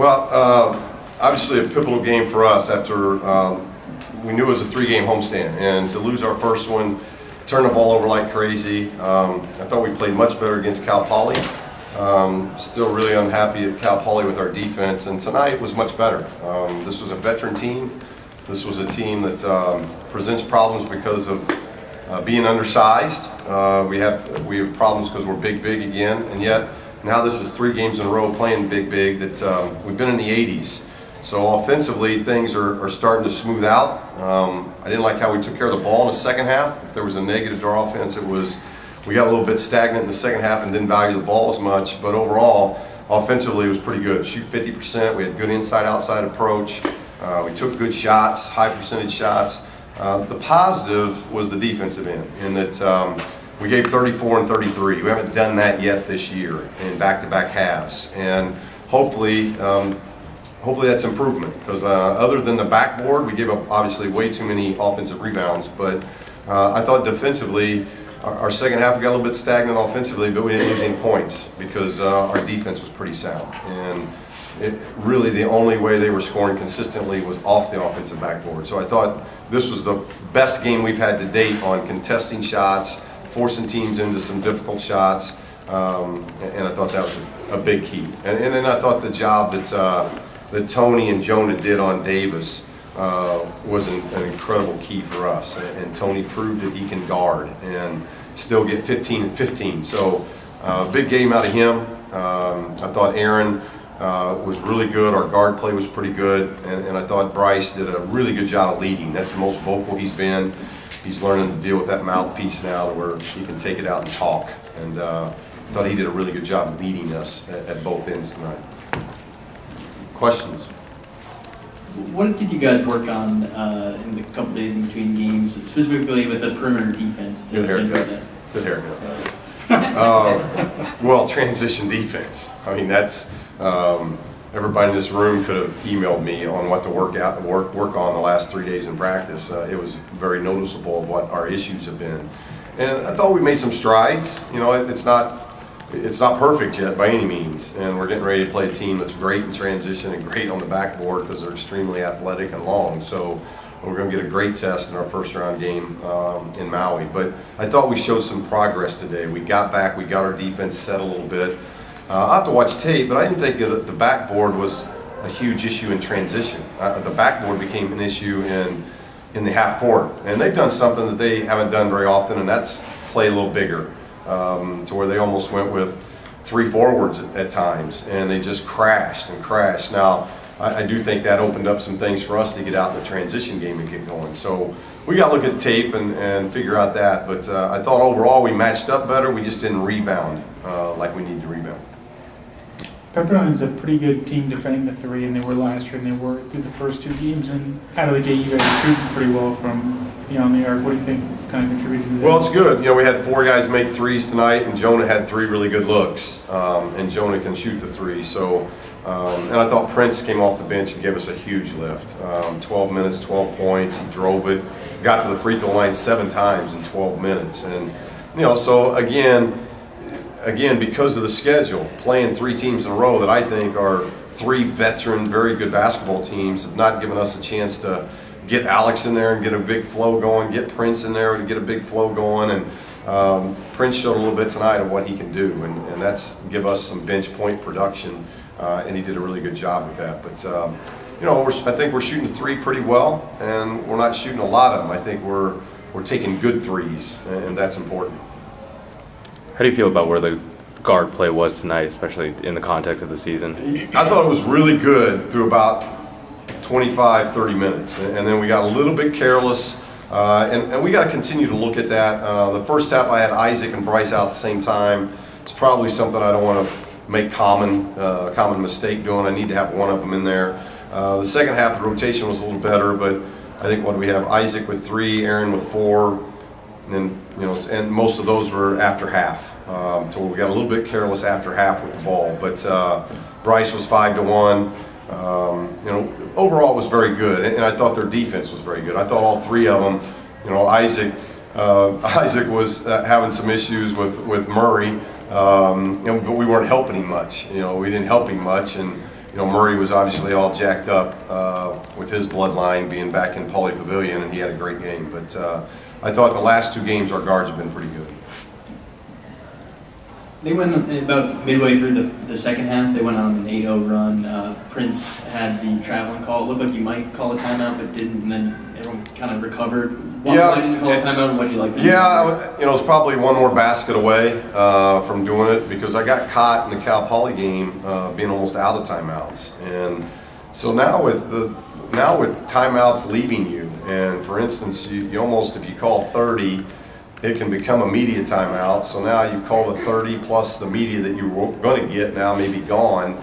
Well, obviously a pivotal game for us after we knew it was a 3-game homestand, and to lose our first one, turn the ball over like crazy. I thought we played much better against Cal Poly. Still really unhappy at Cal Poly with our defense, and tonight was much better. This was a veteran team. This was a team that presents problems because of being undersized. We have problems because we're big again, and yet now this is 3 games in a row playing big that we've been in the 80s. So offensively, things are starting to smooth out. I didn't like how we took care of the ball in the second half. If there was a negative to our offense, it was we got a little bit stagnant in the second half and didn't value the ball as much. But overall, offensively, it was pretty good. Shoot 50%. We had good inside-outside approach. We took good shots, high percentage shots. The positive was the defensive end, in that we gave 34 and 33. We haven't done that yet this year in back-to-back halves, and hopefully that's improvement, because other than the backboard, we gave up obviously way too many offensive rebounds, but I thought defensively, our second half we got a little bit stagnant offensively, but we didn't lose any points because our defense was pretty sound. And really the only way they were scoring consistently was off the offensive backboard. So I thought this was the best game we've had to date on contesting shots, forcing teams into some difficult shots, and I thought that was a big key. And then I thought the job that Tony and Jonah did on Davis was an incredible key for us. And Tony proved that he can guard and still get 15 and 15. So big game out of him. I thought Aaron was really good. Our guard play was pretty good, and I thought Bryce did a really good job of leading. That's the most vocal he's been. He's learning to deal with that mouthpiece now, to where he can take it out and talk. And I thought he did a really good job of leading us at both ends tonight. Questions? What did you guys work on in the couple days in between games, specifically with the perimeter defense? Good haircut. Good haircut. Well, transition defense. I mean, that's everybody in this room could have emailed me on what to work on the last 3 days in practice. It was very noticeable of what our issues have been, and I thought we made some strides. You know, it's not perfect yet by any means, and we're getting ready to play a team that's great in transition and great on the backboard because they're extremely athletic and long. So we're going to get a great test in our first round game in Maui. But I thought we showed some progress today. We got back, we got our defense set a little bit. I have to watch tape, but I didn't think that the backboard was a huge issue in transition. The backboard became an issue in the half court, and they've done something that they haven't done very often, and that's play a little bigger, to where they almost went with 3 forwards at times, and they just crashed. Now, I do think that opened up some things for us to get out in the transition game and get going. So we got to look at tape and figure out that. But I thought overall we matched up better. We just didn't rebound like we need to rebound. Pepperdine's a pretty good team defending the 3, and they were last year, and they were through the first 2 games. And out of the gate, you guys shooting pretty well from beyond the arc. What do you think kind of contributed to that? Well, it's good. You know, we had 4 guys make threes tonight, and Jonah had 3 really good looks. And Jonah can shoot the 3. So, and I thought Prince came off the bench and gave us a huge lift. 12 minutes, 12 points. He drove it, got to the free throw line 7 times in 12 minutes. And, you know, so again, because of the schedule, playing 3 teams in a row that I think are 3 veteran, very good basketball teams, have not given us a chance to get Alex in there and get a big flow going, get Prince in there to get a big flow going. And Prince showed a little bit tonight of what he can do, and that's give us some bench point production, and he did a really good job with that. But, you know, I think we're shooting the 3 pretty well, and we're not shooting a lot of them. I think we're taking good threes, and that's important. How do you feel about where the guard play was tonight, especially in the context of the season? I thought it was really good through about 25, 30 minutes. And then we got a little bit careless, and we got to continue to look at that. The first half I had Isaac and Bryce out at the same time. It's probably something I don't want to make common mistake doing. I need to have one of them in there. The second half, the rotation was a little better, but I think what do we have? Isaac with 3, Aaron with 4. And, you know, and most of those were after half. So we got a little bit careless after half with the ball. But Bryce was 5 to 1. You know, overall it was very good, and I thought their defense was very good. I thought all 3 of them. You know, Isaac was having some issues with Murray, but we weren't helping him much. You know, we didn't help him much, and Murray was obviously all jacked up with his bloodline being back in Pauley Pavilion, and he had a great game. But I thought the last 2 games our guards have been pretty good. They went about midway through the second half. They went on an 8-0 run. Prince had the traveling call. It looked like you might call a timeout, but didn't. And then everyone kind of recovered. Why didn't you call a timeout, and what did you like? Yeah, it was probably one more basket away from doing it because I got caught in the Cal Poly game being almost out of timeouts, and so now with timeouts leaving you, and for instance, you almost, if you call 30. It can become a media timeout. So now you've called a 30 plus the media that you were going to get now may be gone.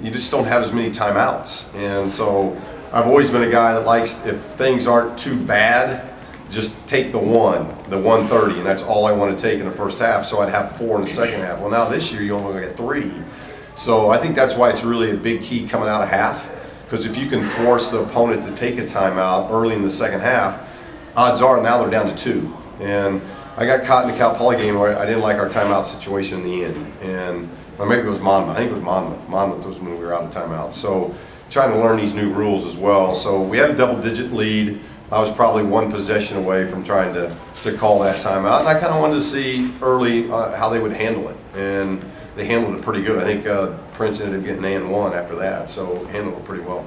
You just don't have as many timeouts. And so I've always been a guy that likes, if things aren't too bad, just take the 130, and that's all I want to take in the first half. So I'd have 4 in the second half. Well, now this year you only get 3. So I think that's why it's really a big key coming out of half. Because if you can force the opponent to take a timeout early in the second half, odds are now they're down to 2. And I got caught in the Cal Poly game where I didn't like our timeout situation in the end. And or maybe it was Monmouth. I think it was Monmouth. Monmouth was when we were out of timeout. So trying to learn these new rules as well. So we had a double-digit lead. I was probably 1 possession away from trying to call that timeout. And I kind of wanted to see early how they would handle it. And they handled it pretty good. I think Prince ended up getting an and 1 after that. So handled it pretty well.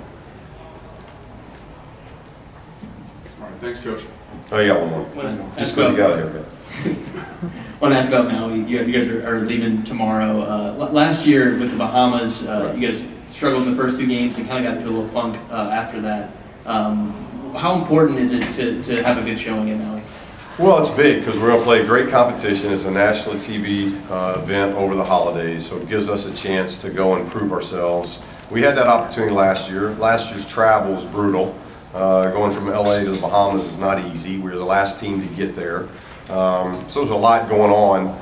All right, thanks, Coach. Oh, you got one more. Just because you got it here. I want to ask about Maui. You guys are leaving tomorrow. Last year with the Bahamas, Right. you guys struggled in the first 2 games and kind of got into a little funk after that. How important is it to have a good showing in Maui? Well, it's big because we're going to play great competition. It's a national TV event over the holidays, so it gives us a chance to go and prove ourselves. We had that opportunity last year. Last year's travel was brutal. Going from LA to the Bahamas is not easy. We were the last team to get there. So there's a lot going on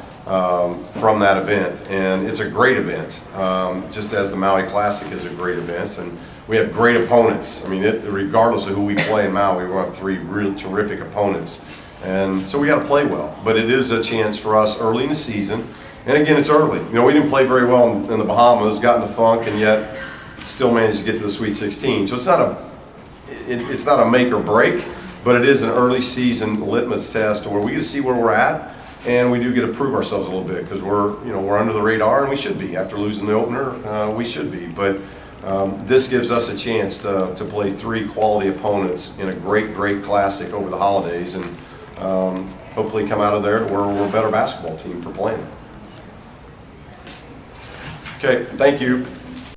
from that event, and it's a great event, just as the Maui Classic is a great event. And we have great opponents. I mean, regardless of who we play in Maui, we're going to have 3 real terrific opponents. And so we got to play well. But it is a chance for us early in the season. And again, it's early. We didn't play very well in the Bahamas, got in the funk, and yet still managed to get to the Sweet 16. So it's not a make or break, but it is an early season litmus test where we get to see where we're at, and we do get to prove ourselves a little bit because we're under the radar, and we should be after losing the opener. We should be, but this gives us a chance to play 3 quality opponents in a great classic over the holidays, and hopefully come out of there where we're a better basketball team for playing. Okay, thank you.